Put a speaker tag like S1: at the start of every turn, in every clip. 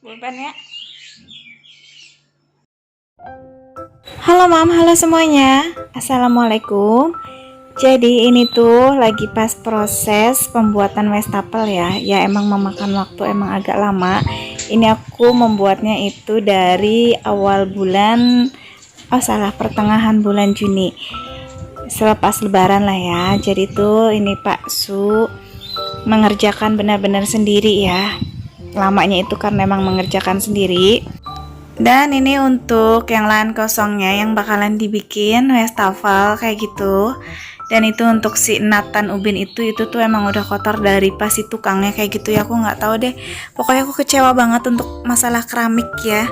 S1: Pulpen ya. Halo Mam, halo semuanya. Assalamualaikum. Jadi ini tuh lagi pas proses pembuatan wastafel ya. Ya emang memakan waktu, emang agak lama. Ini aku membuatnya itu dari awal bulan, pertengahan bulan Juni. Selepas lebaran lah ya. Jadi tuh ini Pak Su mengerjakan benar-benar sendiri ya. Lamanya itu karena memang mengerjakan sendiri. Dan ini untuk yang lahan kosongnya yang bakalan dibikin wastafel kayak gitu. Dan itu untuk si Nathan Ubin itu tuh emang udah kotor dari pas si tukangnya kayak gitu ya. Aku nggak tahu deh, pokoknya aku kecewa banget untuk masalah keramik ya.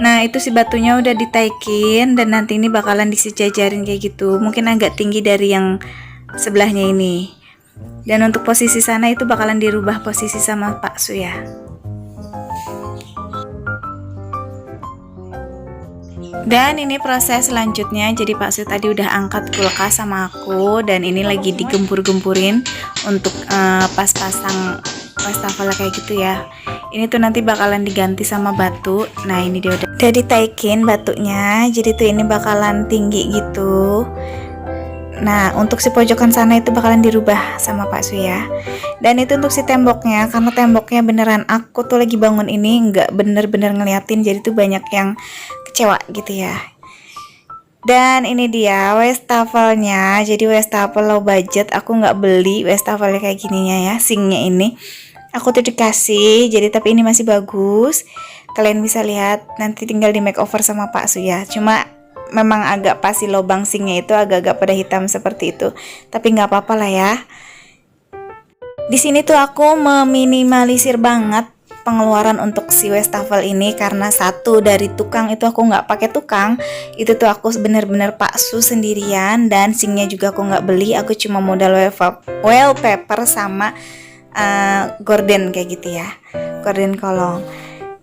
S1: Nah itu si batunya udah ditaikin dan nanti ini bakalan disejajarin kayak gitu. Mungkin agak tinggi dari yang sebelahnya ini. Dan untuk posisi sana itu bakalan dirubah posisi sama Pak Su ya. Dan ini proses selanjutnya. Jadi Pak Su tadi udah angkat kulkas sama aku. Dan ini lagi digempur-gempurin untuk pas pasang wastafel kayak gitu ya. Ini tuh nanti bakalan diganti sama batu. Nah ini dia udah ditaikin batunya. Jadi tuh ini bakalan tinggi gitu. Nah untuk si pojokan sana itu bakalan dirubah sama Pak Su ya. Dan itu untuk si temboknya, karena temboknya beneran aku tuh lagi bangun ini nggak bener-bener ngeliatin, jadi tuh banyak yang kecewa gitu ya. Dan ini dia wastafelnya. Jadi wastafel low budget, aku nggak beli wastafelnya kayak gininya ya, sinknya ini aku tuh dikasih. Jadi tapi ini masih bagus, kalian bisa lihat. Nanti tinggal di makeover sama Pak Su ya. Cuma memang agak pas si lubang sinknya itu agak-agak pada hitam seperti itu, tapi nggak apa-apa lah ya. Di sini tuh aku meminimalisir banget pengeluaran untuk si wastafel ini, karena satu dari tukang itu aku nggak pakai tukang, itu tuh aku bener-bener Pak Su sendirian. Dan sinknya juga aku nggak beli, aku cuma modal wallpaper sama gorden kayak gitu ya, gorden kolong.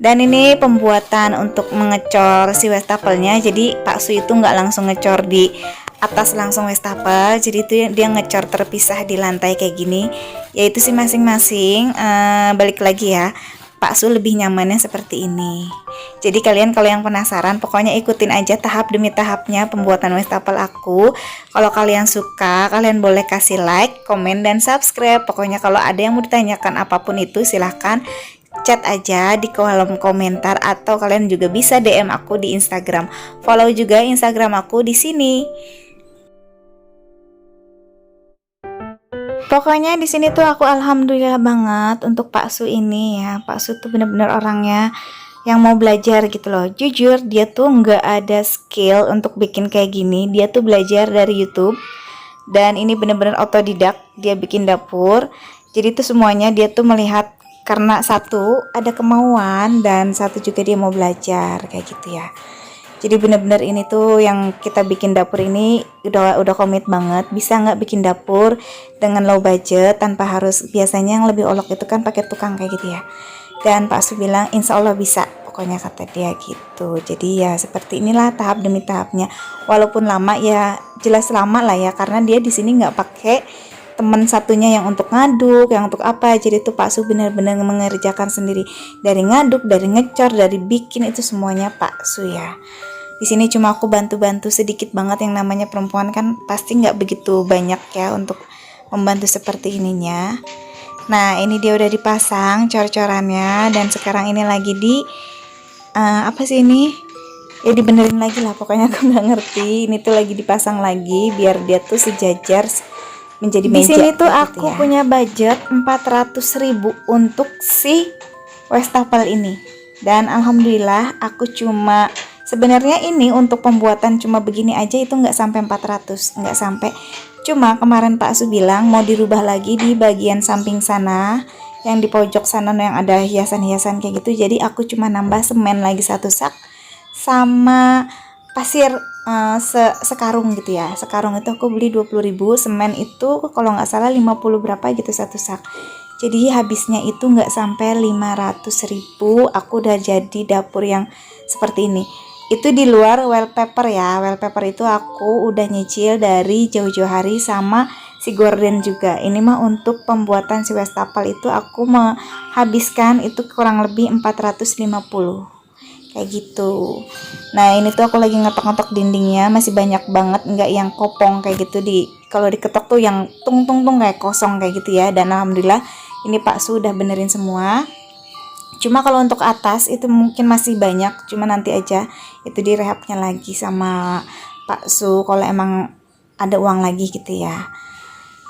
S1: Dan ini pembuatan untuk mengecor si wastafelnya. Jadi Pak Su itu nggak langsung ngecor di atas langsung wastafel, jadi itu dia ngecor terpisah di lantai kayak gini. Yaitu sih masing-masing balik lagi ya, Pak Su lebih nyamannya seperti ini. Jadi kalian kalau yang penasaran, pokoknya ikutin aja tahap demi tahapnya pembuatan wastafel aku. Kalau kalian suka, kalian boleh kasih like, komen, dan subscribe. Pokoknya kalau ada yang mau ditanyakan apapun itu silahkan chat aja di kolom komentar, atau kalian juga bisa DM aku di Instagram. Follow juga Instagram aku di sini. Pokoknya di sini tuh aku alhamdulillah banget untuk Pak Su ini ya. Pak Su tuh bener-bener orangnya yang mau belajar gitu loh. Jujur dia tuh nggak ada skill untuk bikin kayak gini. Dia tuh belajar dari YouTube. Dan ini bener-bener otodidak. Dia bikin dapur. Jadi tuh semuanya dia tuh melihat, karena satu ada kemauan dan satu juga dia mau belajar kayak gitu ya. Jadi bener-bener ini tuh yang kita bikin dapur ini udah komit banget. Bisa nggak bikin dapur dengan low budget tanpa harus, biasanya yang lebih olok itu kan pakai tukang kayak gitu ya. Dan Pak Su bilang insya Allah bisa, pokoknya kata dia gitu. Jadi ya seperti inilah tahap demi tahapnya. Walaupun lama ya, jelas lama lah ya, karena dia di sini nggak pakai teman satunya yang untuk ngaduk, yang untuk apa. Jadi tuh Pak Su benar-benar mengerjakan sendiri, dari ngaduk, dari ngecor, dari bikin, itu semuanya Pak Su ya. Di sini cuma aku bantu-bantu sedikit banget, yang namanya perempuan kan pasti nggak begitu banyak ya untuk membantu seperti ininya. Nah ini dia udah dipasang cor-corannya, dan sekarang ini lagi di apa sih ini ya, dibenerin lagi lah, pokoknya aku nggak ngerti. Ini tuh lagi dipasang lagi biar dia tuh sejajar menjadi meja. Di sini tuh aku ya punya budget 400.000 untuk si wastafel ini. Dan alhamdulillah aku cuma, sebenarnya ini untuk pembuatan cuma begini aja itu nggak sampai 400, nggak sampai. Cuma kemarin Pak Su bilang mau dirubah lagi di bagian samping sana, yang di pojok sana yang ada hiasan-hiasan kayak gitu. Jadi aku cuma nambah semen lagi 1 sak sama pasir sekarung gitu ya. Sekarung itu aku beli 20.000, semen itu kalau nggak salah 50 berapa gitu 1 sak. Jadi habisnya itu nggak sampai 500.000. Aku udah jadi dapur yang seperti ini. Itu di luar wallpaper ya. Wallpaper itu aku udah nyicil dari jauh-jauh hari sama si gorden juga. Ini mah untuk pembuatan si wastafel itu aku menghabiskan itu kurang lebih 450 kayak gitu. Nah ini tuh aku lagi ngetok-ngetok dindingnya, masih banyak banget, nggak yang kopong kayak gitu. Kalau diketok tuh yang tung tung tung kayak kosong kayak gitu ya. Dan alhamdulillah ini Pak Su udah benerin semua. Cuma kalau untuk atas itu mungkin masih banyak, cuma nanti aja itu direhabnya lagi sama Pak Su kalau emang ada uang lagi gitu ya.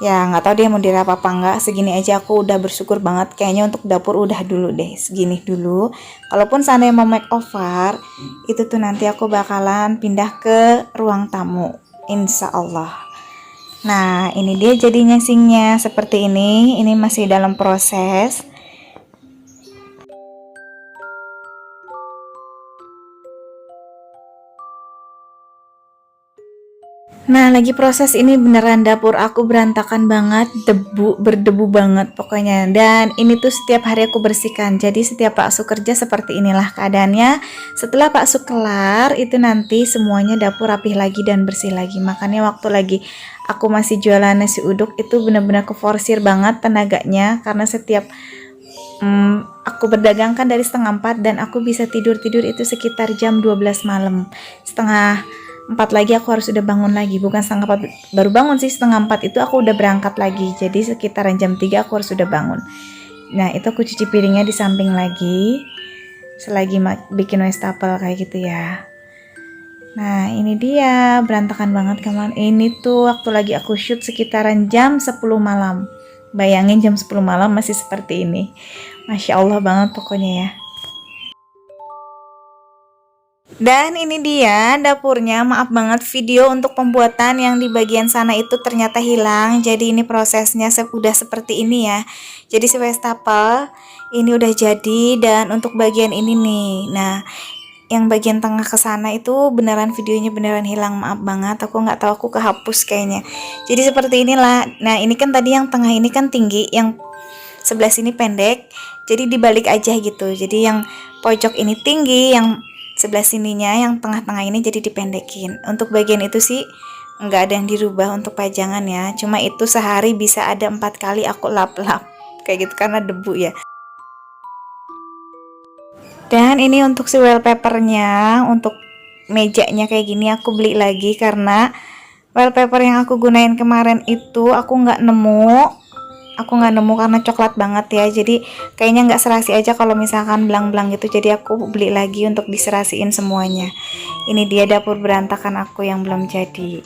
S1: Ya nggak tahu dia mau direhab apa enggak. Segini aja aku udah bersyukur banget. Kayaknya untuk dapur udah dulu deh, segini dulu. Kalaupun seandainya mau makeover, itu tuh nanti aku bakalan pindah ke ruang tamu, insya Allah. Nah ini dia jadinya sinknya seperti ini masih dalam proses. Nah, lagi proses ini beneran dapur aku berantakan banget, berdebu banget pokoknya. Dan ini tuh setiap hari aku bersihkan. Jadi setiap Pak Su kerja seperti inilah keadaannya. Setelah Pak Su kelar, itu nanti semuanya dapur rapih lagi dan bersih lagi. Makanya waktu lagi aku masih jualan nasi uduk itu bener-bener keforsir banget tenaganya karena setiap aku berdagang kan dari setengah 4 dan aku bisa tidur-tidur itu sekitar jam 12 malam. Setengah 4 lagi aku harus udah bangun lagi, bukan setengah 4 baru bangun sih, setengah 4 itu aku udah berangkat lagi, jadi sekitaran jam 3 aku harus udah bangun. Nah itu aku cuci piringnya di samping lagi selagi bikin wastafel kayak gitu ya. Nah ini dia berantakan banget kawan. Ini tuh waktu lagi aku shoot sekitaran jam 10 malam. Bayangin jam 10 malam masih seperti ini. Masya Allah banget pokoknya ya. Dan ini dia dapurnya. Maaf banget video untuk pembuatan yang di bagian sana itu ternyata hilang. Jadi ini prosesnya udah seperti ini ya. Jadi si wastafel ini udah jadi. Dan untuk bagian ini nih, nah yang bagian tengah ke sana itu beneran videonya beneran hilang. Maaf banget, aku nggak tahu, aku kehapus kayaknya. Jadi seperti inilah. Nah ini kan tadi yang tengah ini kan tinggi, yang sebelah sini pendek, jadi dibalik aja gitu. Jadi yang pojok ini tinggi, yang sebelah sininya yang tengah-tengah ini jadi dipendekin. Untuk bagian itu sih nggak ada yang dirubah untuk pajangan ya, cuma itu sehari bisa ada 4 kali aku lap-lap kayak gitu karena debu ya. Dan ini untuk si wallpapernya, untuk mejanya kayak gini aku beli lagi karena wallpaper yang aku gunain kemarin itu aku nggak nemu karena coklat banget ya, jadi kayaknya nggak serasi aja kalau misalkan belang-belang gitu, jadi aku beli lagi untuk diserasiin semuanya. Ini dia dapur berantakan aku yang belum jadi.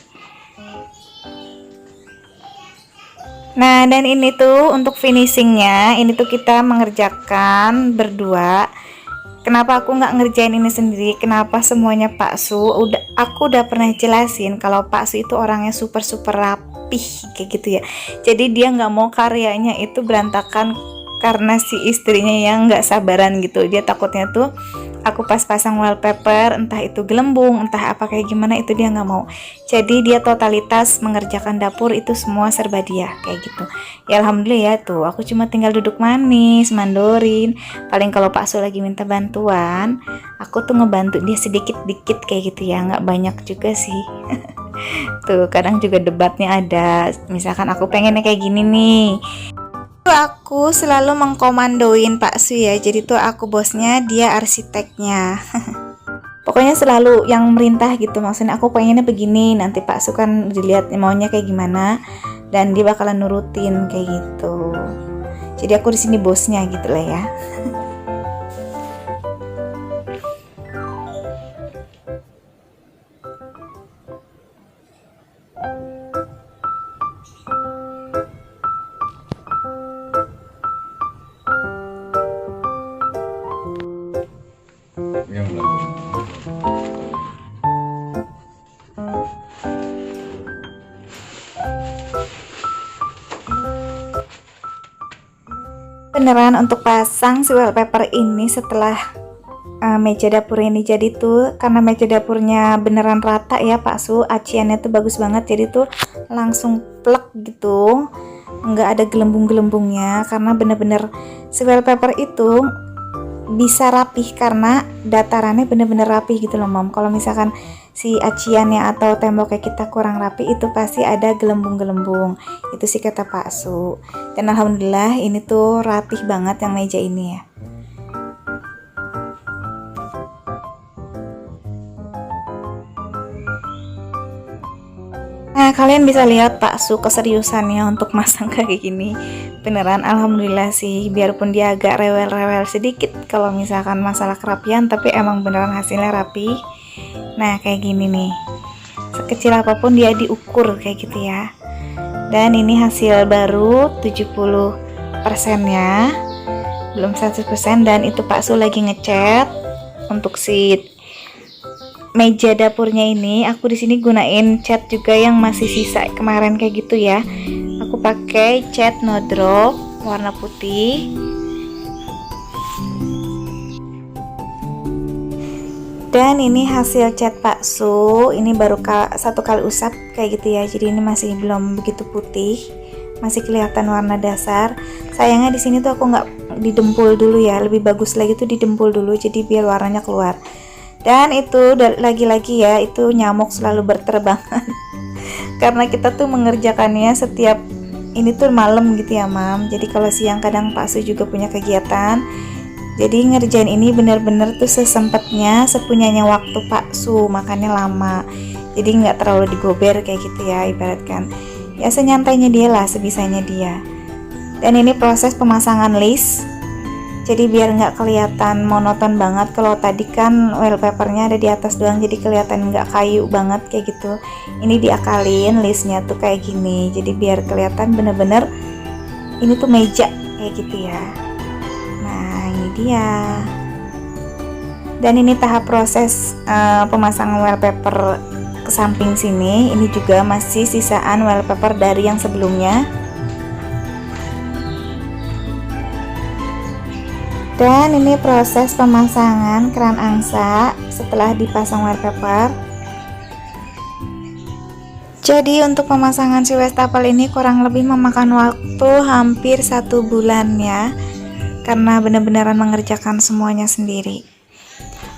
S1: Nah dan ini tuh untuk finishingnya, ini tuh kita mengerjakan berdua. Kenapa aku nggak ngerjain ini sendiri? Kenapa semuanya Pak Su? Aku udah pernah jelasin kalau Pak Su itu orangnya super rapih kayak gitu ya. Jadi dia nggak mau karyanya itu berantakan karena si istrinya yang nggak sabaran gitu. Dia takutnya tuh aku pas pasang wallpaper entah itu gelembung, entah apa kayak gimana, itu dia nggak mau. Jadi dia totalitas mengerjakan dapur itu semua serba dia kayak gitu. Ya alhamdulillah ya tuh, aku cuma tinggal duduk manis, mandorin. Paling kalau Pak Su lagi minta bantuan, aku tuh ngebantu dia sedikit-dikit kayak gitu ya, nggak banyak juga sih. Tuh kadang juga debatnya ada, misalkan aku pengennya kayak gini nih, aku selalu mengkomandoin Pak Su ya, jadi tuh aku bosnya, dia arsiteknya. Pokoknya selalu yang merintah gitu, maksudnya aku pengennya begini, nanti Pak Su kan dilihat maunya kayak gimana dan dia bakalan nurutin kayak gitu. Jadi aku di sini bosnya gitu lah ya.
S2: Yang belum.
S1: Beneran untuk pasang si wallpaper ini setelah meja dapur ini jadi tuh, karena meja dapurnya beneran rata ya Pak Su, aciannya tuh bagus banget, jadi tuh langsung plek gitu, nggak ada gelembung-gelembungnya karena bener-bener si wallpaper itu bisa rapih karena datarannya bener-bener rapih gitu loh Mom. Kalau misalkan si aciannya atau temboknya kita kurang rapi, itu pasti ada gelembung-gelembung. Itu sih kata Pak Su. Dan alhamdulillah ini tuh rapih banget yang meja ini ya. Nah, kalian bisa lihat Pak Su keseriusannya untuk masang kayak gini. Beneran alhamdulillah sih, biarpun dia agak rewel-rewel sedikit kalau misalkan masalah kerapian, tapi emang beneran hasilnya rapi. Nah, kayak gini nih. Sekecil apapun dia diukur kayak gitu ya. Dan ini hasil baru 70% ya. Belum 100%, dan itu Pak Su lagi ngecat untuk si meja dapurnya ini. Aku di sini gunain cat juga yang masih sisa kemarin kayak gitu ya. Aku pakai cat no drop warna putih. Dan ini hasil cat Pak Su. Ini baru satu kali usap kayak gitu ya. Jadi ini masih belum begitu putih, masih kelihatan warna dasar. Sayangnya di sini tuh aku nggak didempul dulu ya. Lebih bagus lagi tuh didempul dulu, jadi biar warnanya keluar. Dan itu lagi-lagi ya, itu nyamuk selalu berterbangan karena kita tuh mengerjakannya setiap ini tuh malam gitu ya Mam. Jadi kalau siang kadang Pak Su juga punya kegiatan, jadi ngerjain ini bener-bener tuh sesempatnya, sepunyanya waktu Pak Su, makanya lama. Jadi nggak terlalu digober kayak gitu ya, ibaratkan ya senyantainya dia lah, sebisanya dia. Dan ini proses pemasangan list, jadi biar nggak kelihatan monoton banget. Kalau tadi kan wallpapernya ada di atas doang, jadi kelihatan nggak kayu banget kayak gitu. Ini diakalin listnya tuh kayak gini, jadi biar kelihatan bener-bener ini tuh meja kayak gitu ya. Nah ini dia. Dan ini tahap proses pemasangan wallpaper ke samping sini. Ini juga masih sisaan wallpaper dari yang sebelumnya. Dan ini proses pemasangan keran angsa setelah dipasang wallpaper. Jadi untuk pemasangan si wastafel ini kurang lebih memakan waktu hampir 1 bulan ya, karena benar-benaran mengerjakan semuanya sendiri.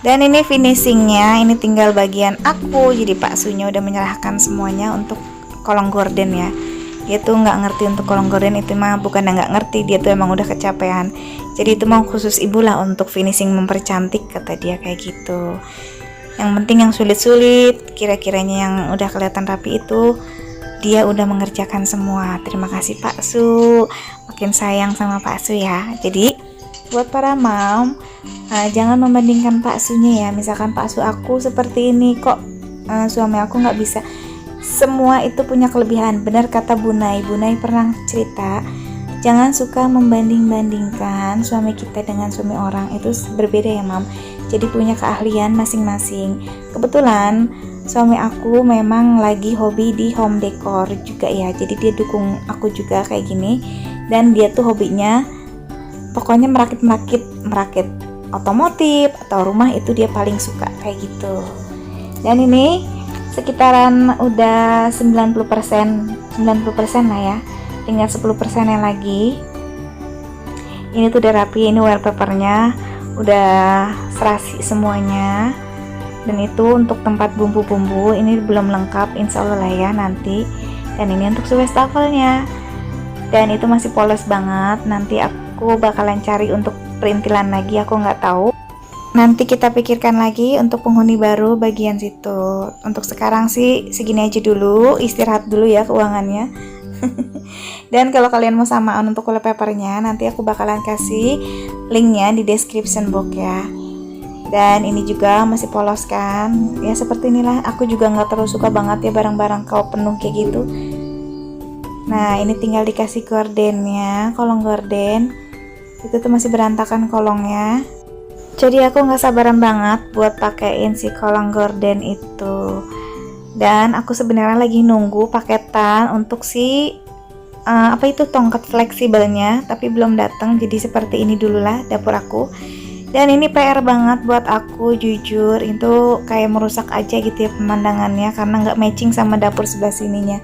S1: Dan ini finishingnya, ini tinggal bagian aku. Jadi Pak Sunya udah menyerahkan semuanya untuk kolong gorden ya. Dia tuh nggak ngerti untuk kolong gorden, itu mah bukan nggak ngerti, dia tuh emang udah kecapean. Jadi itu mau khusus ibu lah untuk finishing mempercantik, kata dia kayak gitu. Yang penting yang sulit-sulit, kira-kiranya yang udah kelihatan rapi itu dia udah mengerjakan semua. Terima kasih Pak Su, makin sayang sama Pak Su ya. Jadi buat para mom, jangan membandingkan Pak Sunya ya. Misalkan Pak Su aku seperti ini kok, suami aku nggak bisa. Semua itu punya kelebihan. Benar kata Bunai pernah cerita, jangan suka membanding-bandingkan suami kita dengan suami orang, itu berbeda ya Mam. Jadi punya keahlian masing-masing. Kebetulan suami aku memang lagi hobi di home decor juga ya, jadi dia dukung aku juga kayak gini. Dan dia tuh hobinya pokoknya merakit otomotif atau rumah, itu dia paling suka kayak gitu. Dan ini sekitaran udah 90% lah ya, tinggal 10% lagi. Ini tuh udah rapi, ini wallpapernya udah serasi semuanya. Dan itu untuk tempat bumbu-bumbu ini belum lengkap, insya Allah lah ya nanti. Dan ini untuk wastafelnya, dan itu masih polos banget. Nanti aku bakalan cari untuk perintilan lagi, aku nggak tahu. Nanti kita pikirkan lagi untuk penghuni baru bagian situ. Untuk sekarang sih segini aja dulu, istirahat dulu ya keuangannya. Dan kalau kalian mau samaan untuk wallpapernya, nanti aku bakalan kasih linknya di description box ya. Dan ini juga masih polos kan ya, seperti inilah. Aku juga nggak terlalu suka banget ya barang-barang kau penuh kayak gitu. Nah ini tinggal dikasih gordennya, kolong gorden itu tuh masih berantakan kolongnya. Jadi aku nggak sabaran banget buat pakein si kolong gorden itu. Dan aku sebenarnya lagi nunggu paketan untuk si apa itu tongkat fleksibelnya, tapi belum datang. Jadi seperti ini dulu lah dapur aku. Dan ini PR banget buat aku, jujur itu kayak merusak aja gitu ya pemandangannya, karena nggak matching sama dapur sebelah sininya.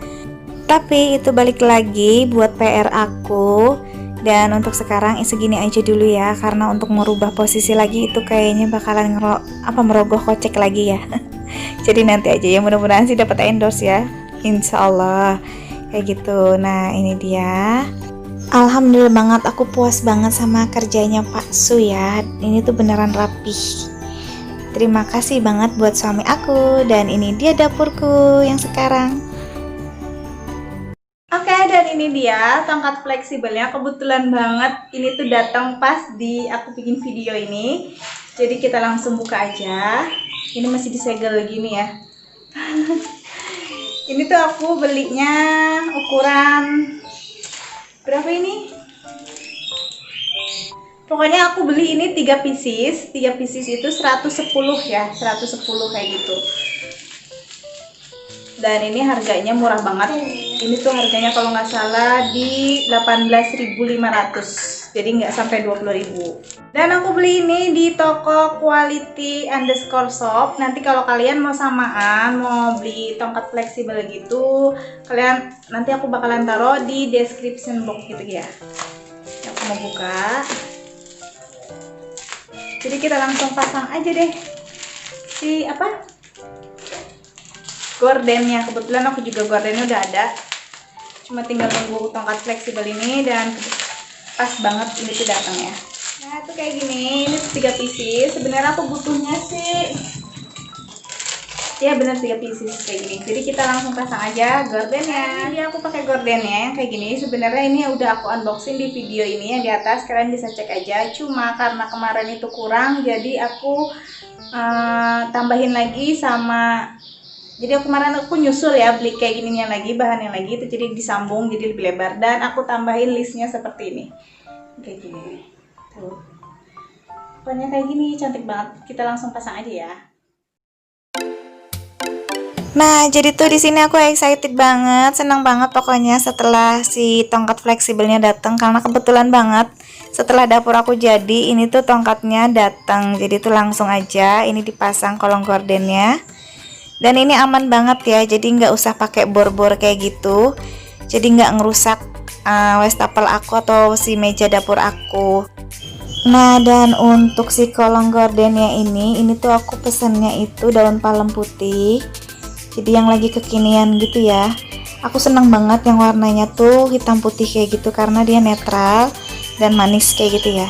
S1: Tapi itu balik lagi buat PR aku. Dan untuk sekarang segini aja dulu ya, karena untuk merubah posisi lagi itu kayaknya bakalan merogoh kocek lagi ya. Jadi nanti aja ya, mudah-mudahan sih dapat endorse ya, insya Allah kayak gitu. Nah ini dia. Alhamdulillah banget, aku puas banget sama kerjanya Pak Su ya. Ini tuh beneran rapih. Terima kasih banget buat suami aku. Dan ini dia dapurku yang sekarang. Oke, dan ini dia tongkat fleksibelnya. Kebetulan banget ini tuh datang pas di aku bikin video ini. Jadi kita langsung buka aja. Ini masih disegel gini ya. Ini tuh aku belinya ukuran berapa ini? Pokoknya aku beli ini 3 pieces. 3 pieces itu 110 ya, 110 kayak gitu. Dan ini harganya murah banget. Ini tuh harganya kalau nggak salah di 18.500. Jadi nggak sampai 20.000. Dan aku beli ini di toko quality_shop. Nanti kalau kalian mau samaan, mau beli tongkat fleksibel gitu, kalian nanti aku bakalan taruh di description box gitu ya. Aku mau buka. Jadi kita langsung pasang aja deh si apa? Gordennya. Kebetulan aku juga gordennya udah ada. Cuma tinggal nunggu tongkat fleksibel ini dan pas banget ini tuh datang ya. Nah itu kayak gini, ini 3 pieces. Sebenarnya aku butuhnya sih ya bener 3 pieces kayak gini. Jadi kita langsung pasang aja gordennya. Ini aku pakai gordennya yang kayak gini. Sebenarnya ini udah aku unboxing di video ini yang di atas, kalian bisa cek aja. Cuma karena kemarin itu kurang, jadi aku tambahin lagi sama. Jadi kemarin aku nyusul ya, beli kayak gininya lagi, bahannya lagi itu jadi disambung jadi lebih lebar, dan aku tambahin listnya seperti ini. Kayak gini. Tuh. Pokoknya kayak gini cantik banget. Kita langsung pasang aja ya. Nah, jadi tuh di sini aku excited banget, senang banget pokoknya setelah si tongkat fleksibelnya datang, karena kebetulan banget setelah dapur aku jadi, ini tuh tongkatnya datang. Jadi tuh langsung aja ini dipasang kolong gordennya. Dan ini aman banget ya, jadi nggak usah pakai bor-bor kayak gitu. Jadi nggak ngerusak wastafel aku atau si meja dapur aku. Nah, dan untuk si kolong gordennya ini tuh aku pesennya itu daun palem putih. Jadi yang lagi kekinian gitu ya. Aku seneng banget yang warnanya tuh hitam putih kayak gitu karena dia netral dan manis kayak gitu ya.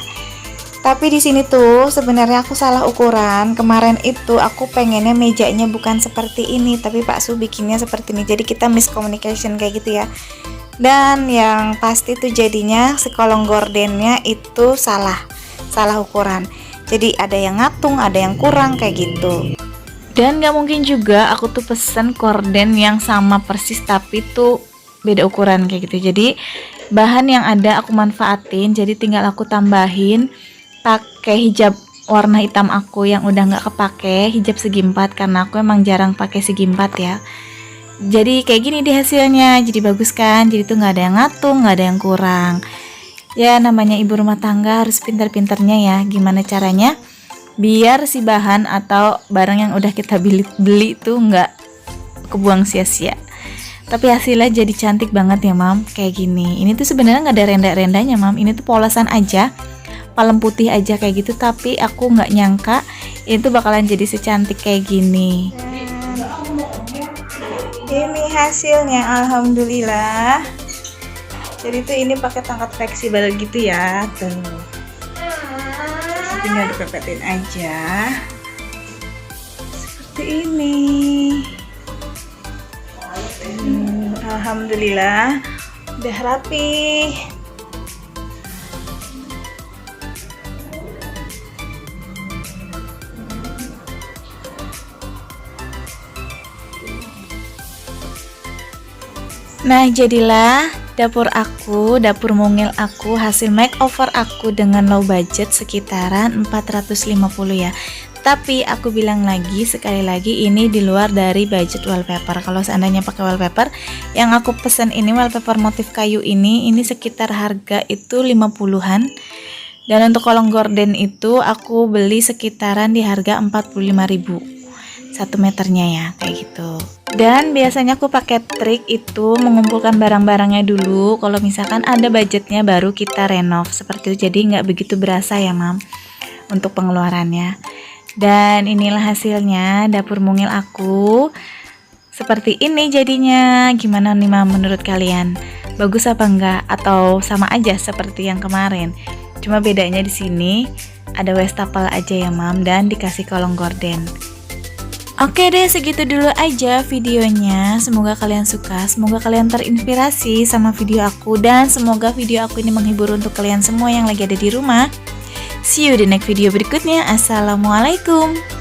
S1: Tapi di sini tuh sebenarnya aku salah ukuran. Kemarin itu aku pengennya mejanya bukan seperti ini, tapi Pak Su bikinnya seperti ini. Jadi kita miscommunication kayak gitu ya. Dan yang pasti tuh jadinya si kolong gordennya itu salah ukuran. Jadi ada yang ngatung, ada yang kurang kayak gitu. Dan gak mungkin juga aku tuh pesen gorden yang sama persis tapi tuh beda ukuran kayak gitu. Jadi bahan yang ada aku manfaatin, jadi tinggal aku tambahin pakai hijab warna hitam aku yang udah nggak kepake, hijab segi 4, karena aku emang jarang pakai segi 4 ya. Jadi kayak gini deh hasilnya, jadi bagus kan, jadi tuh nggak ada yang ngatung, nggak ada yang kurang. Ya namanya ibu rumah tangga harus pintar-pintarnya ya, gimana caranya biar si bahan atau barang yang udah kita beli tuh nggak kebuang sia-sia. Tapi hasilnya jadi cantik banget ya mam, kayak gini. Ini tuh sebenarnya nggak ada renda-rendanya mam, ini tuh polosan aja, palem putih aja kayak gitu. Tapi aku nggak nyangka itu bakalan jadi secantik kayak gini. Ini hasilnya, alhamdulillah. Jadi tuh ini pakai tongkat fleksibel gitu ya, tuh. Tinggal dipepetin aja. Seperti ini. Alhamdulillah, udah rapi. Nah, jadilah dapur aku, dapur mungil aku, hasil makeover aku dengan low budget sekitaran 450 ya. Tapi aku bilang lagi, sekali lagi ini di luar dari budget wallpaper. Kalau seandainya pakai wallpaper, yang aku pesen ini wallpaper motif kayu ini sekitar harga itu 50-an. Dan untuk kolong gorden itu aku beli sekitaran di harga 45.000 1 meternya ya, kayak gitu. Dan biasanya aku pakai trik itu mengumpulkan barang-barangnya dulu. Kalau misalkan ada budgetnya baru kita renov seperti itu. Jadi nggak begitu berasa ya mam untuk pengeluarannya. Dan inilah hasilnya dapur mungil aku. Seperti ini jadinya. Gimana nih Mam menurut kalian? Bagus apa enggak? Atau sama aja seperti yang kemarin? Cuma bedanya di sini ada wastafel aja ya Mam dan dikasih kolong gorden. Oke deh, segitu dulu aja videonya. Semoga kalian suka, semoga kalian terinspirasi sama video aku, dan semoga video aku ini menghibur untuk kalian semua yang lagi ada di rumah. See you di next video berikutnya. Assalamualaikum.